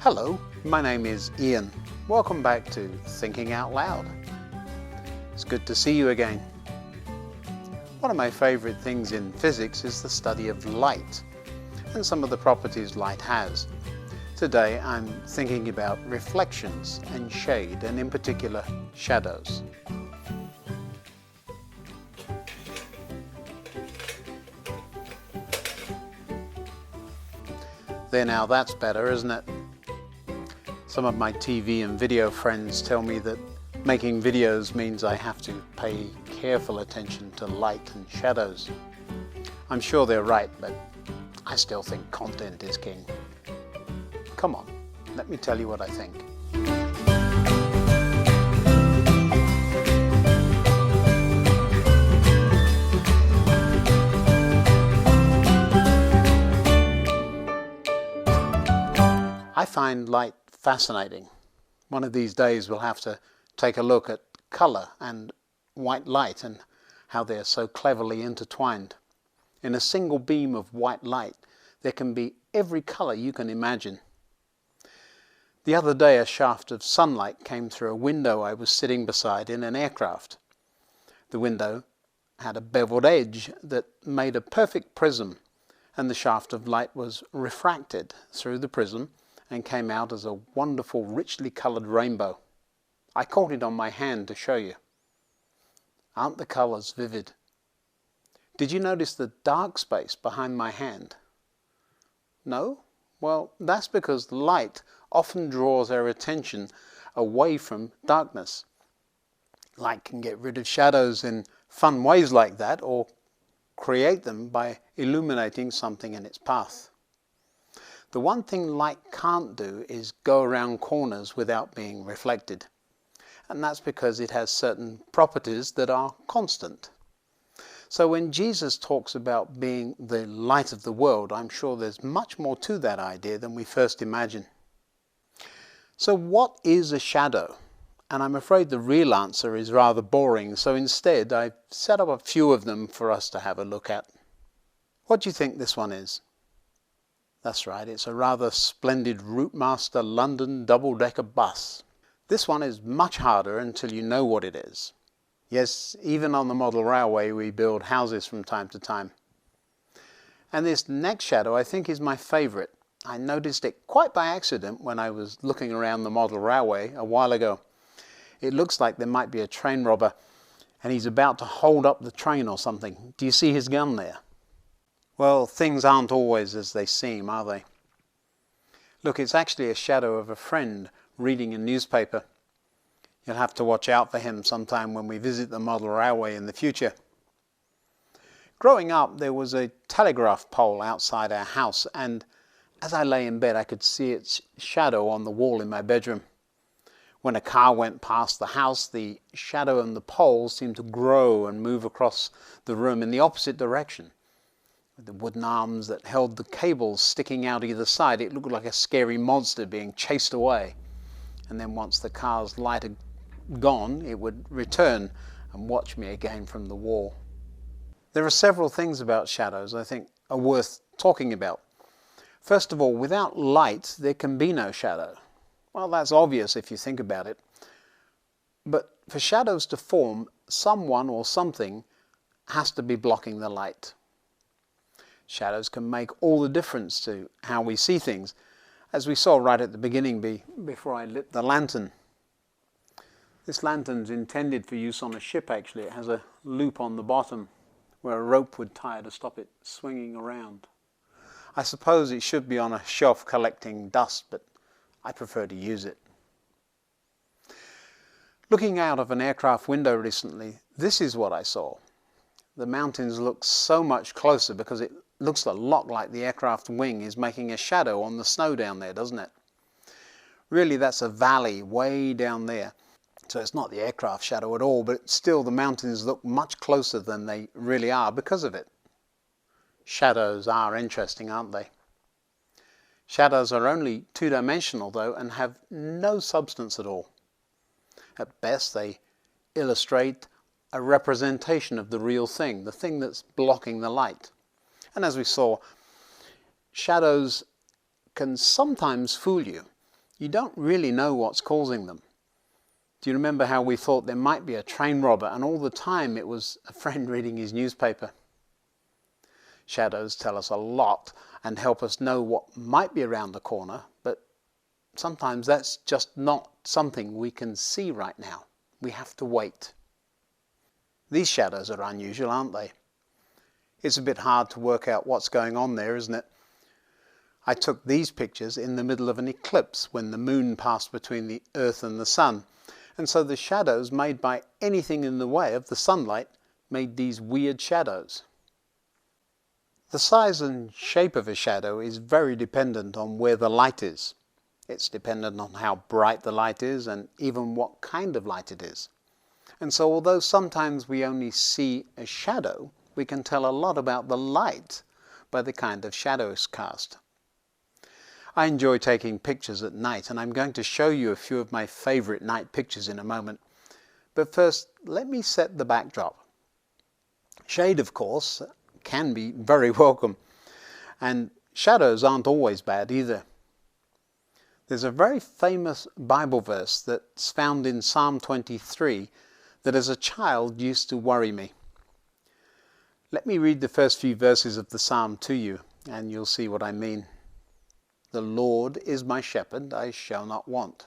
Hello, my name is Ian. Welcome back to Thinking Out Loud. It's good to see you again. One of my favorite things in physics is the study of light and some of the properties light has. Today I'm thinking about reflections and shade, and in particular shadows. There, now that's better, isn't it? Some of my TV and video friends tell me that making videos means I have to pay careful attention to light and shadows. I'm sure they're right, but I still think content is king. Come on, let me tell you what I think. I find light fascinating. One of these days we'll have to take a look at color and white light and how they're so cleverly intertwined. In a single beam of white light there can be every color you can imagine. The other day a shaft of sunlight came through a window I was sitting beside in an aircraft. The window had a beveled edge that made a perfect prism, and the shaft of light was refracted through the prism and came out as a wonderful, richly colored rainbow. I caught it on my hand to show you. Aren't the colors vivid? Did you notice the dark space behind my hand? No? Well, that's because light often draws our attention away from darkness. Light can get rid of shadows in fun ways like that, or create them by illuminating something in its path. The one thing light can't do is go around corners without being reflected. And that's because it has certain properties that are constant. So when Jesus talks about being the light of the world, I'm sure there's much more to that idea than we first imagine. So what is a shadow? And I'm afraid the real answer is rather boring, so instead I've set up a few of them for us to have a look at. What do you think this one is? That's right, it's a rather splendid Routemaster London double-decker bus. This one is much harder until you know what it is. Yes, even on the model railway we build houses from time to time. And this next shadow I think is my favourite. I noticed it quite by accident when I was looking around the model railway a while ago. It looks like there might be a train robber and he's about to hold up the train or something. Do you see his gun there? Well, things aren't always as they seem, are they? Look, it's actually a shadow of a friend reading a newspaper. You'll have to watch out for him sometime when we visit the model railway in the future. Growing up, there was a telegraph pole outside our house, and as I lay in bed, I could see its shadow on the wall in my bedroom. When a car went past the house, the shadow and the pole seemed to grow and move across the room in the opposite direction. With the wooden arms that held the cables sticking out either side, it looked like a scary monster being chased away. And then once the car's light had gone, it would return and watch me again from the wall. There are several things about shadows I think are worth talking about. First of all, without light, there can be no shadow. Well, that's obvious if you think about it. But for shadows to form, someone or something has to be blocking the light. Shadows can make all the difference to how we see things, as we saw right at the beginning before I lit the lantern. This lantern's intended for use on a ship actually. It has a loop on the bottom where a rope would tie to stop it swinging around. I suppose it should be on a shelf collecting dust, but I prefer to use it. Looking out of an aircraft window recently, this is what I saw. The mountains look so much closer because it looks a lot like the aircraft wing is making a shadow on the snow down there, doesn't it? Really, that's a valley way down there. So it's not the aircraft shadow at all, but still the mountains look much closer than they really are because of it. Shadows are interesting, aren't they? Shadows are only two-dimensional though and have no substance at all. At best they illustrate a representation of the real thing, the thing that's blocking the light. And as we saw, shadows can sometimes fool you. You don't really know what's causing them. Do you remember how we thought there might be a train robber and all the time it was a friend reading his newspaper? Shadows tell us a lot and help us know what might be around the corner, but sometimes that's just not something we can see right now. We have to wait. These shadows are unusual, aren't they? It's a bit hard to work out what's going on there, isn't it? I took these pictures in the middle of an eclipse when the moon passed between the earth and the sun. And so the shadows made by anything in the way of the sunlight made these weird shadows. The size and shape of a shadow is very dependent on where the light is. It's dependent on how bright the light is and even what kind of light it is. And so although sometimes we only see a shadow, we can tell a lot about the light by the kind of shadows cast. I enjoy taking pictures at night, and I'm going to show you a few of my favorite night pictures in a moment. But first, let me set the backdrop. Shade, of course, can be very welcome, and shadows aren't always bad either. There's a very famous Bible verse that's found in Psalm 23 that as a child used to worry me. Let me read the first few verses of the psalm to you, and you'll see what I mean. The Lord is my shepherd, I shall not want.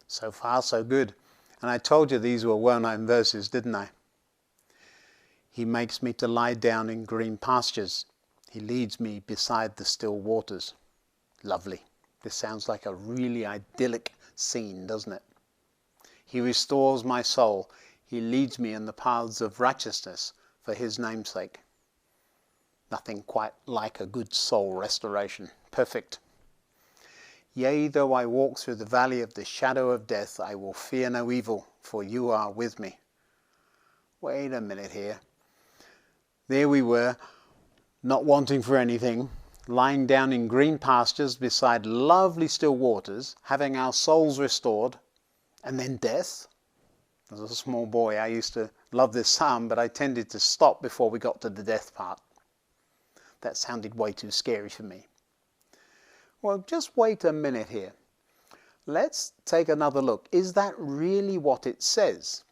So far, so good. And I told you these were well-known verses, didn't I? He makes me to lie down in green pastures. He leads me beside the still waters. Lovely. This sounds like a really idyllic scene, doesn't it? He restores my soul. He leads me in the paths of righteousness for his name's sake. Nothing quite like a good soul restoration. Perfect. Yea, though I walk through the valley of the shadow of death, I will fear no evil, for you are with me. Wait a minute here. There we were, not wanting for anything, lying down in green pastures beside lovely still waters, having our souls restored, and then death. As a small boy, I used to love this psalm, but I tended to stop before we got to the death part. That sounded way too scary for me. Well, just wait a minute here. Let's take another look. Is that really what it says?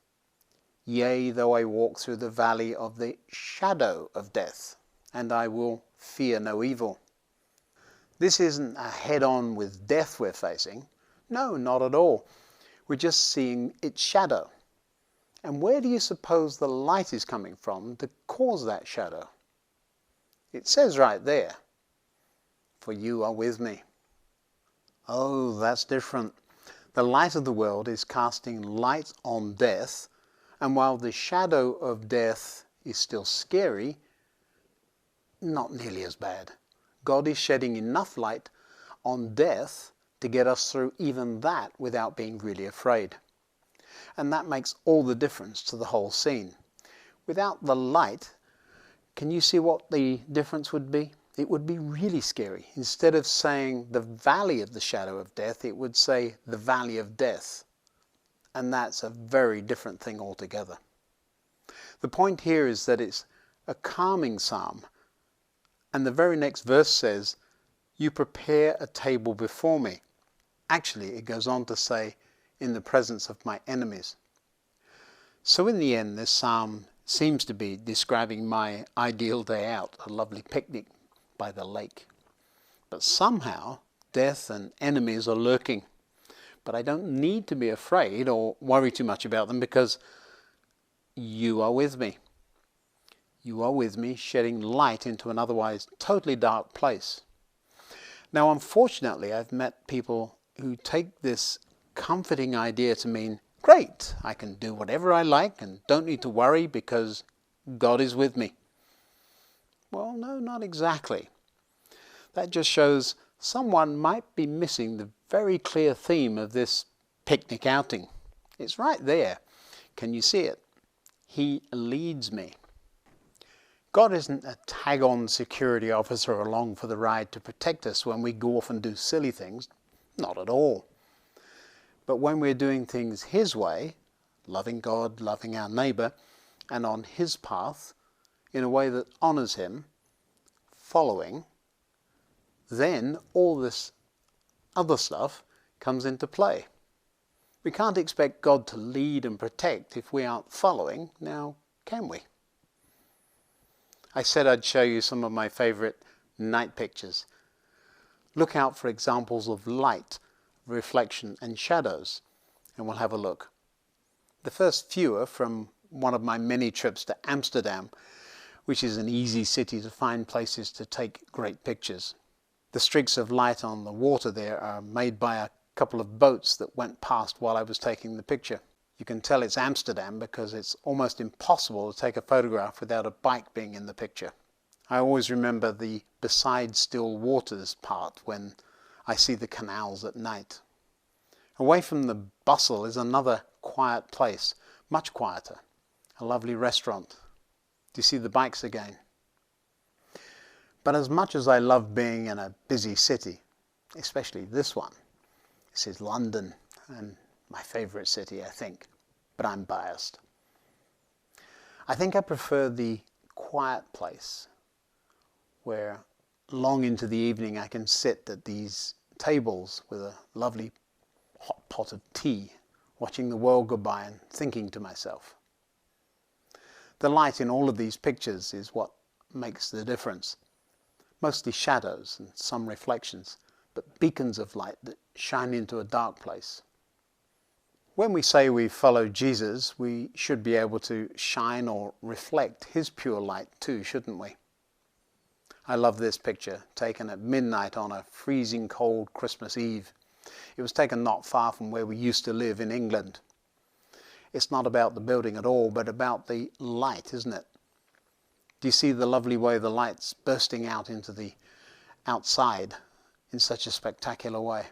Yea, though I walk through the valley of the shadow of death, and I will fear no evil. This isn't a head-on with death we're facing. No, not at all. We're just seeing its shadow. And where do you suppose the light is coming from to cause that shadow? It says right there, for you are with me. Oh, that's different. The light of the world is casting light on death, and while the shadow of death is still scary, not nearly as bad. God is shedding enough light on death to get us through even that without being really afraid. And that makes all the difference to the whole scene. Without the light, can you see what the difference would be? It would be really scary. Instead of saying the valley of the shadow of death, it would say the valley of death. And that's a very different thing altogether. The point here is that it's a calming psalm. And the very next verse says, you prepare a table before me. Actually, it goes on to say, in the presence of my enemies. So in the end, this psalm seems to be describing my ideal day out, a lovely picnic by the lake. But somehow, death and enemies are lurking. But I don't need to be afraid or worry too much about them because you are with me. You are with me, shedding light into an otherwise totally dark place. Now, unfortunately, I've met people who take this comforting idea to mean, great, I can do whatever I like and don't need to worry because God is with me. Well, no, not exactly. That just shows someone might be missing the very clear theme of this picnic outing. It's right there. Can you see it? He leads me. God isn't a tag-on security officer along for the ride to protect us when we go off and do silly things. Not at all. But when we're doing things His way, loving God, loving our neighbour, and on His path, in a way that honours Him, following, then all this other stuff comes into play. We can't expect God to lead and protect if we aren't following, now can we? I said I'd show you some of my favourite night pictures. Look out for examples of light, reflection and shadows, and we'll have a look. The first few are from one of my many trips to Amsterdam, which is an easy city to find places to take great pictures. The streaks of light on the water there are made by a couple of boats that went past while I was taking the picture. You can tell it's Amsterdam because it's almost impossible to take a photograph without a bike being in the picture. I always remember the beside still waters part when I see the canals at night. Away from the bustle is another quiet place, much quieter, a lovely restaurant. Do you see the bikes again? But as much as I love being in a busy city, especially this one, this is London, and my favourite city, I think, but I'm biased. I think I prefer the quiet place where long into the evening I can sit at these tables with a lovely hot pot of tea, watching the world go by and thinking to myself. The light in all of these pictures is what makes the difference. Mostly shadows and some reflections, but beacons of light that shine into a dark place. When we say we follow Jesus, we should be able to shine or reflect his pure light too, shouldn't we? I love this picture, taken at midnight on a freezing cold Christmas Eve. It was taken not far from where we used to live in England. It's not about the building at all, but about the light, isn't it? Do you see the lovely way the light's bursting out into the outside in such a spectacular way?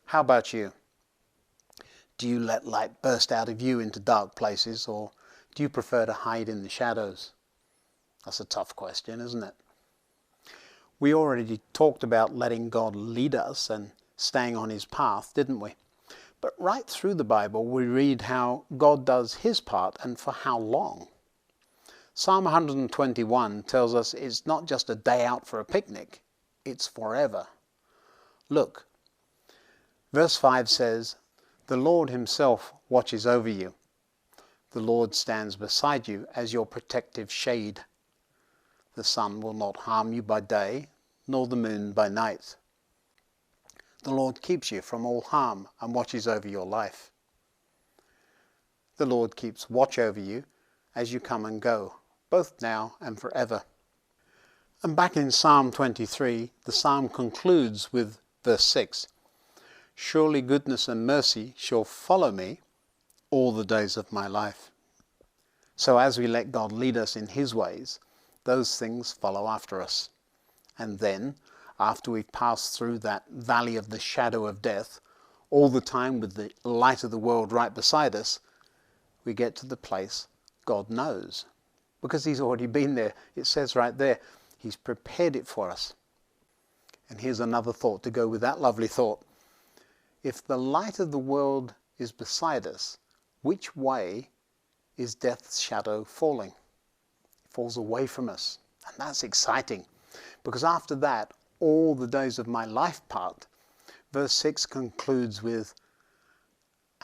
How about you? Do you let light burst out of you into dark places, or do you prefer to hide in the shadows? That's a tough question, isn't it? We already talked about letting God lead us and staying on his path, didn't we? But right through the Bible we read how God does his part and for how long. Psalm 121 tells us it's not just a day out for a picnic, it's forever. Look, verse 5 says, "The Lord himself watches over you. The Lord stands beside you as your protective shade. The sun will not harm you by day, nor the moon by night. The Lord keeps you from all harm and watches over your life. The Lord keeps watch over you as you come and go, both now and forever." And back in Psalm 23, the psalm concludes with verse 6. "Surely goodness and mercy shall follow me all the days of my life." So as we let God lead us in his ways, those things follow after us. And then, after we've passed through that valley of the shadow of death, all the time with the light of the world right beside us, we get to the place God knows. Because he's already been there. It says right there, he's prepared it for us. And here's another thought to go with that lovely thought. If the light of the world is beside us, which way is death's shadow falling? It falls away from us. And that's exciting. Because after that, all the days of my life part, verse 6 concludes with,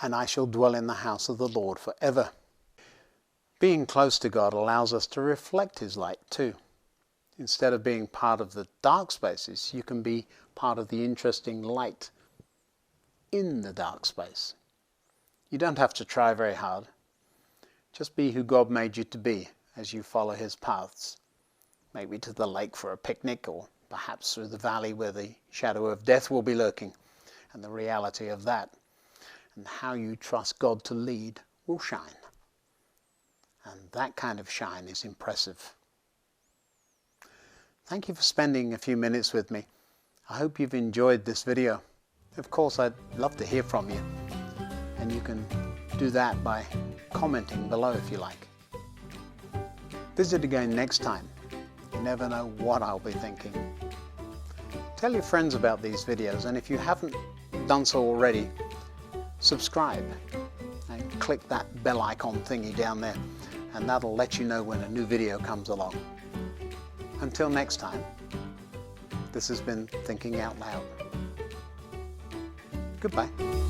"And I shall dwell in the house of the Lord forever." Being close to God allows us to reflect his light too. Instead of being part of the dark spaces, you can be part of the interesting light in the dark space. You don't have to try very hard. Just be who God made you to be as you follow his paths. Maybe to the lake for a picnic, or perhaps through the valley where the shadow of death will be lurking, and the reality of that and how you trust God to lead will shine. And that kind of shine is impressive. Thank you for spending a few minutes with me. I hope you've enjoyed this video. Of course, I'd love to hear from you, and you can do that by commenting below if you like. Visit again next time. You never know what I'll be thinking. Tell your friends about these videos, and if you haven't done so already, subscribe and click that bell icon thingy down there, and that'll let you know when a new video comes along. Until next time, this has been Thinking Out Loud. Goodbye.